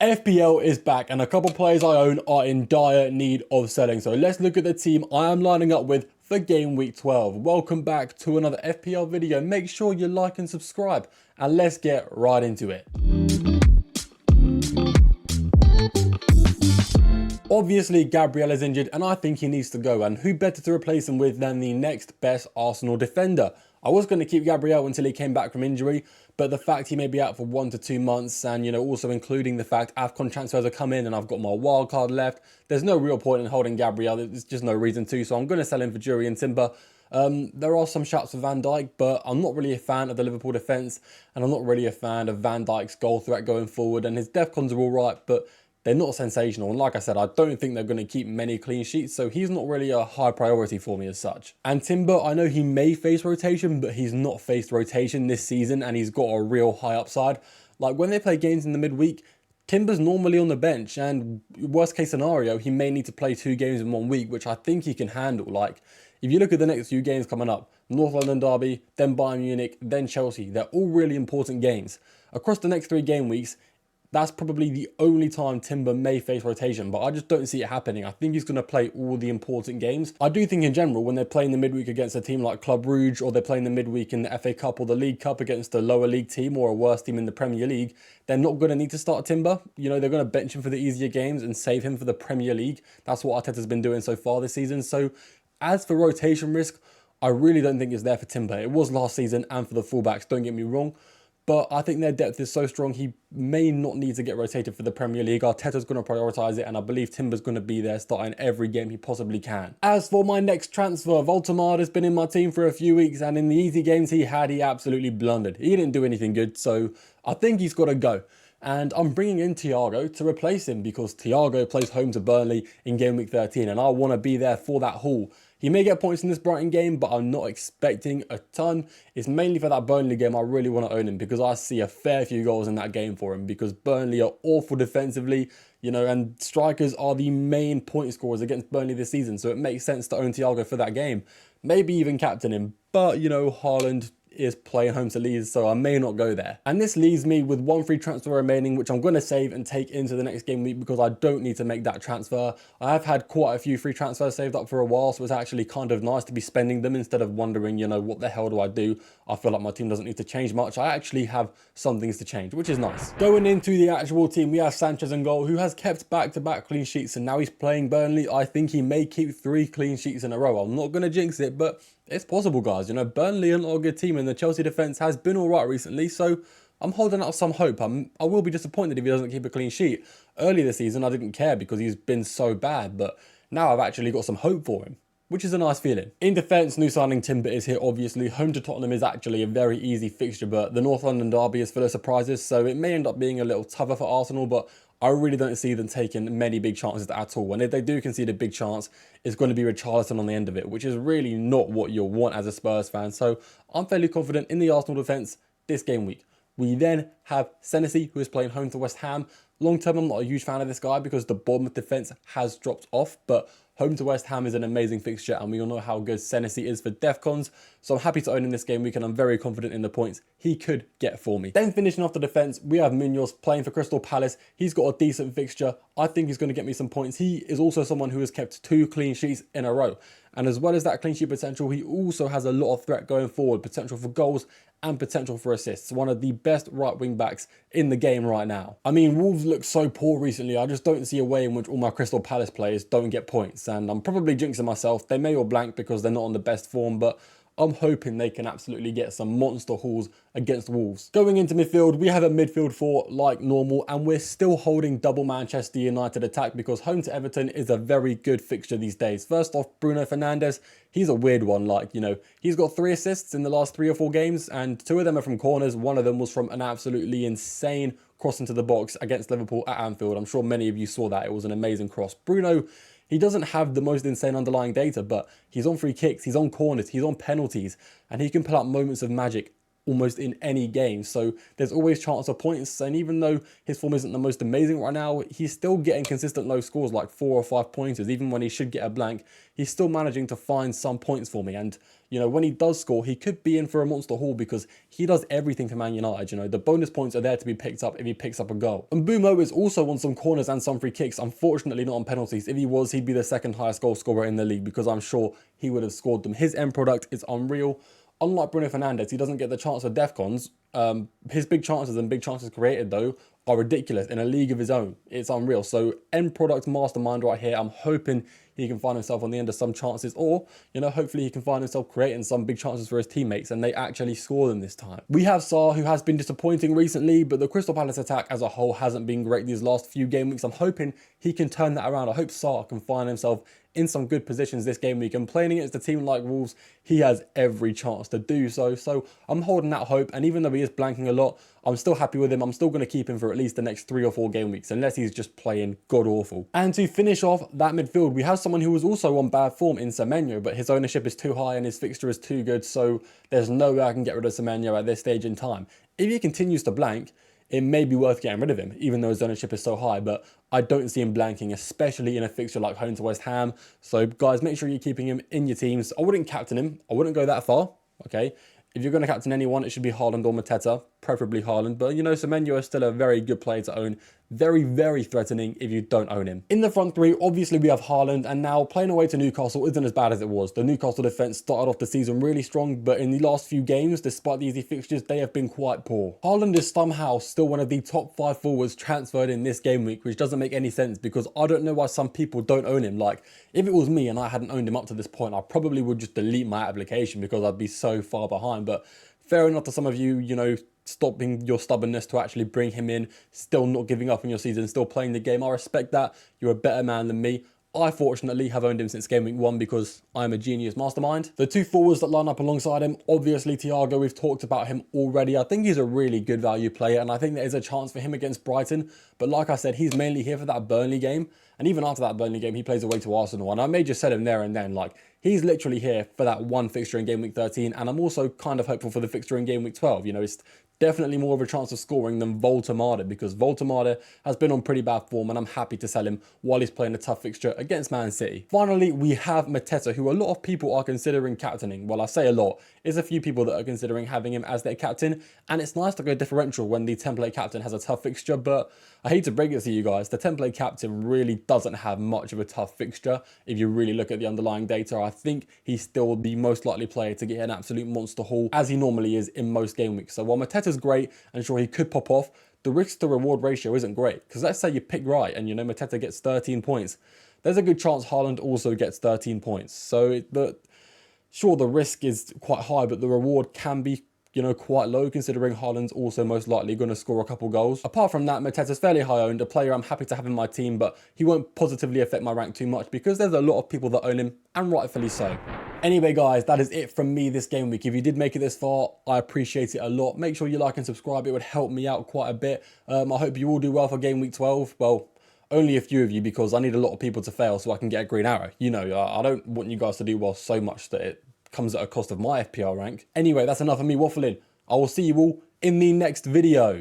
FPL is back and a couple players I own are in dire need of selling. So let's look at the team I am lining up with for game week 12. Welcome back to another FPL video. Make sure you like and subscribe and let's get right into it. Obviously, Gabriel is injured and I think he needs to go, and who better to replace him with than the next best Arsenal defender. I was going to keep Gabriel until he came back from injury, but the fact he may be out for 1 to 2 months, and also including the fact AFCON transfers have come in and I've got my wild card left, there's no real point in holding Gabriel. There's just no reason to, so I'm going to sell him for Jury and Timber. There are some shouts for Van Dijk, but I'm not really a fan of the Liverpool defence, and I'm not really a fan of Van Dijk's goal threat going forward, and his DEFCONs are all right, but they're not sensational, and like I said, I don't think they're going to keep many clean sheets, so he's not really a high priority for me as such. And Timber, I know he may face rotation, but he's not faced rotation this season, and he's got a real high upside. Like, when they play games in the midweek, Timber's normally on the bench, and worst case scenario, he may need to play 2 games in 1 week, which I think he can handle. Like, if you look at the next few games coming up, North London derby, then Bayern Munich, then Chelsea, they're all really important games. Across the next 3 game weeks, that's probably the only time Timber may face rotation, but I just don't see it happening. I think he's going to play all the important games. I do think in general, when they're playing the midweek against a team like Club Rouge, or they're playing the midweek in the FA Cup or the League Cup against a lower league team or a worse team in the Premier League, they're not going to need to start Timber. They're going to bench him for the easier games and save him for the Premier League. That's what Arteta's been doing so far this season. So as for rotation risk, I really don't think it's there for Timber. It was last season and for the fullbacks, don't get me wrong. But I think their depth is so strong, he may not need to get rotated for the Premier League. Arteta's going to prioritise it, and I believe Timber's going to be there starting every game he possibly can. As for my next transfer, Voltemade has been in my team for a few weeks, and in the easy games he had, he absolutely blundered. He didn't do anything good, so I think he's got to go. And I'm bringing in Thiago to replace him because Thiago plays home to Burnley in game week 13, and I want to be there for that haul. He may get points in this Brighton game, but I'm not expecting a ton. It's mainly for that Burnley game I really want to own him because I see a fair few goals in that game for him because Burnley are awful defensively, and strikers are the main point scorers against Burnley this season, so it makes sense to own Thiago for that game. Maybe even captain him, but Haaland is playing home to Leeds, so I may not go there. And this leaves me with 1 free transfer remaining, which I'm going to save and take into the next game week because I don't need to make that transfer. I have had quite a few free transfers saved up for a while, so it's actually kind of nice to be spending them instead of wondering, what the hell do I do? I feel like my team doesn't need to change much. I actually have some things to change, which is nice. Going into the actual team, we have Sanchez in goal, who has kept back-to-back clean sheets, and now he's playing Burnley. I think he may keep 3 clean sheets in a row. I'm not going to jinx it, but it's possible, guys. Burnley are not a good team, and the Chelsea defence has been all right recently, so I'm holding out some hope. I will be disappointed if he doesn't keep a clean sheet. Early this season, I didn't care because he's been so bad, but now I've actually got some hope for him, which is a nice feeling. In defence, new signing Timber is here, obviously. Home to Tottenham is actually a very easy fixture, but the North London derby is full of surprises, so it may end up being a little tougher for Arsenal, but I really don't see them taking many big chances at all. And if they do concede a big chance, it's going to be Richarlison on the end of it, which is really not what you'll want as a Spurs fan. So I'm fairly confident in the Arsenal defence this game week. We then have Senesi, who is playing home to West Ham. Long term, I'm not a huge fan of this guy because the Bournemouth defence has dropped off, but home to West Ham is an amazing fixture, and we all know how good Senesi is for DEFCONs, so I'm happy to own him this game week, and I'm very confident in the points he could get for me. Then finishing off the defence, we have Munoz playing for Crystal Palace. He's got a decent fixture. I think he's going to get me some points. He is also someone who has kept 2 clean sheets in a row, and as well as that clean sheet potential, he also has a lot of threat going forward, potential for goals and potential for assists. One of the best right wing backs in the game right now. I mean, Wolves look so poor recently. I just don't see a way in which all my Crystal Palace players don't get points, and I'm probably jinxing myself. They may all blank because they're not on the best form, but I'm hoping they can absolutely get some monster hauls against Wolves. Going into midfield, we have a midfield 4 like normal, and we're still holding double Manchester United attack because home to Everton is a very good fixture these days. First off, Bruno Fernandes, he's a weird one. He's got 3 assists in the last 3 or 4 games, and 2 of them are from corners. One of them was from an absolutely insane cross into the box against Liverpool at Anfield. I'm sure many of you saw that. It was an amazing cross. Bruno, he doesn't have the most insane underlying data, but he's on free kicks, he's on corners, he's on penalties, and he can pull out moments of magic almost in any game. So there's always chance of points. And even though his form isn't the most amazing right now, he's still getting consistent low scores like 4 or 5 pointers. Even when he should get a blank, he's still managing to find some points for me. And, you know, when he does score, he could be in for a monster haul because he does everything for Man United. You know, the bonus points are there to be picked up if he picks up a goal. And Mbeumo is also on some corners and some free kicks. Unfortunately, not on penalties. If he was, he'd be the second highest goal scorer in the league because I'm sure he would have scored them. His end product is unreal. Unlike Bruno Fernandes, he doesn't get the chance for DEFCONs. His big chances and big chances created, though, are ridiculous in a league of his own. It's unreal. So, end product mastermind right here. I'm hoping he can find himself on the end of some chances, or, you know, hopefully he can find himself creating some big chances for his teammates and they actually score them this time. We have Sarr, who has been disappointing recently, but the Crystal Palace attack as a whole hasn't been great these last few game weeks. I'm hoping he can turn that around. I hope Sarr can find himself in some good positions this game week, and playing against a team like Wolves, he has every chance to do so. So I'm holding out hope, and even though he is blanking a lot, I'm still happy with him. I'm still going to keep him for at least the next 3 or 4 game weeks, unless he's just playing god-awful. And to finish off that midfield, we have someone who was also on bad form in Semenyo, but his ownership is too high and his fixture is too good, so there's no way I can get rid of Semenyo at this stage in time. If he continues to blank, it may be worth getting rid of him, even though his ownership is so high, but I don't see him blanking, especially in a fixture like home to West Ham. So guys, make sure you're keeping him in your teams. I wouldn't captain him. I wouldn't go that far, okay? If you're going to captain anyone, it should be Haaland or Mateta, preferably Haaland. But, you know, Semenyo is still a very good player to own. Very, very threatening if you don't own him. In the front three, obviously we have Haaland, and now playing away to Newcastle isn't as bad as it was. The Newcastle defence started off the season really strong, but in the last few games, despite the easy fixtures, they have been quite poor. Haaland is somehow still one of the top 5 forwards transferred in this game week, which doesn't make any sense because I don't know why some people don't own him. Like, if it was me and I hadn't owned him up to this point, I probably would just delete my application because I'd be so far behind. But fair enough to some of you, you know, stopping your stubbornness to actually bring him in, still not giving up on your season, still playing the game. I respect that. You're a better man than me. I fortunately have owned him since game week 1 because I'm a genius mastermind. The 2 forwards that line up alongside him, obviously Thiago, we've talked about him already. I think he's a really good value player and I think there is a chance for him against Brighton. But like I said, he's mainly here for that Burnley game. And even after that Burnley game, he plays away to Arsenal. And I may just sell him there and then. Like, he's literally here for that one fixture in game week 13. And I'm also kind of hopeful for the fixture in game week 12. You know, it's definitely more of a chance of scoring than Voltemade because Voltemade has been on pretty bad form and I'm happy to sell him while he's playing a tough fixture against Man City. Finally, we have Mateta, who a lot of people are considering captaining. Well, I say a lot. There's a few people that are considering having him as their captain, and it's nice to go differential when the template captain has a tough fixture, but I hate to break it to you guys, the template captain really doesn't have much of a tough fixture. If you really look at the underlying data, I think he's still the most likely player to get an absolute monster haul, as he normally is in most game weeks. So while Mateta's great, and sure he could pop off, the risk to reward ratio isn't great. Because let's say you pick right and, you know, Mateta gets 13 points. There's a good chance Haaland also gets 13 points. So sure, the risk is quite high, but the reward can be, you know, quite low considering Haaland's also most likely going to score a couple goals. Apart from that, Mateta's fairly high owned, a player I'm happy to have in my team, but he won't positively affect my rank too much because there's a lot of people that own him, and rightfully so. Anyway, guys, that is it from me this game week. If you did make it this far, I appreciate it a lot. Make sure you like and subscribe. It would help me out quite a bit. I hope you all do well for game week 12. Well, only a few of you because I need a lot of people to fail so I can get a green arrow. You know, I don't want you guys to do well so much that it comes at a cost of my FPL rank. Anyway, that's enough of me waffling. I will see you all in the next video.